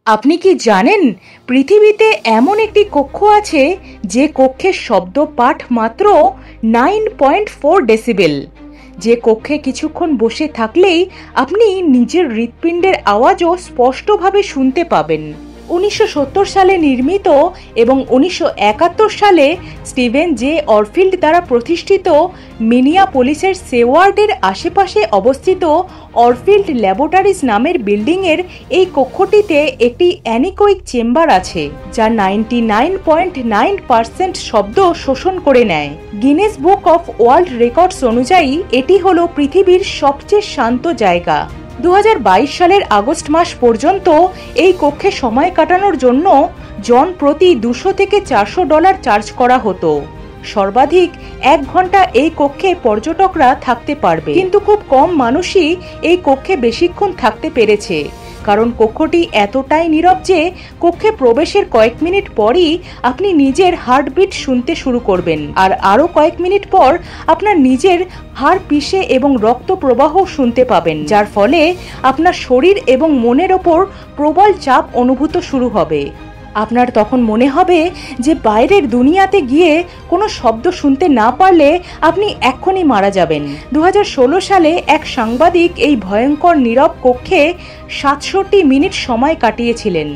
আপনি কি জানেন পৃথিবীতে এমন একটি কক্ষ আছে যে কক্ষের শব্দ পাঠ মাত্র 9.4 ডেসিবেল। যে কক্ষে কিছুক্ষণ বসে থাকলেই আপনি নিজের হৃৎপিণ্ডের আওয়াজও স্পষ্টভাবে শুনতে পাবেন। 1970 সালে নির্মিত এবং 1971 সালে স্টিভেন জে অরফিল্ড দ্বারা প্রতিষ্ঠিত মিনিয়াপোলিসের সেওয়ার্ডের আশেপাশে অবস্থিত অরফিল্ড ল্যাবরেটরিজ নামের বিল্ডিংয়ের এই কক্ষটিতে একটি অ্যানিকোয়িক চেম্বার আছে যা 99.9% শব্দ শোষণ করে নেয়। Guinness book of world records অনুযায়ী এটি হলো পৃথিবীর সবচেয়ে শান্ত জায়গা। 2022 সালের আগস্ট মাস পর্যন্ত এই কক্ষে সময় কাটানোর জন্য জন প্রতি $200 থেকে $400 চার্জ করা হতো। সর্বাধিক 1 ঘন্টা এই কক্ষে পর্যটকরা থাকতে পারবে, কিন্তু খুব কম মানুষই এই কক্ষে বেশিক্ষণ থাকতে পেরেছে, কারণ কক্ষটি এতটাই নীরব যে কক্ষে প্রবেশের কয়েক মিনিট পরই আপনি নিজের হার্টবিট শুনতে শুরু করবেন, আর আরও কয়েক মিনিট পর আপনার নিজের হাড় পিষে এবং রক্ত প্রবাহ শুনতে পাবেন, যার ফলে আপনার শরীর এবং মনের ওপর প্রবল চাপ অনুভূত শুরু হবে। আপনার তখন মনে হবে যে বাইরের দুনিয়াতে গিয়ে কোনো শব্দ শুনতে না পারলে আপনি এক্ষুনি মারা যাবেন। 2016 সালে এক সাংবাদিক এই ভয়ঙ্কর নীরব কক্ষে 67 মিনিট সময় কাটিয়েছিলেন।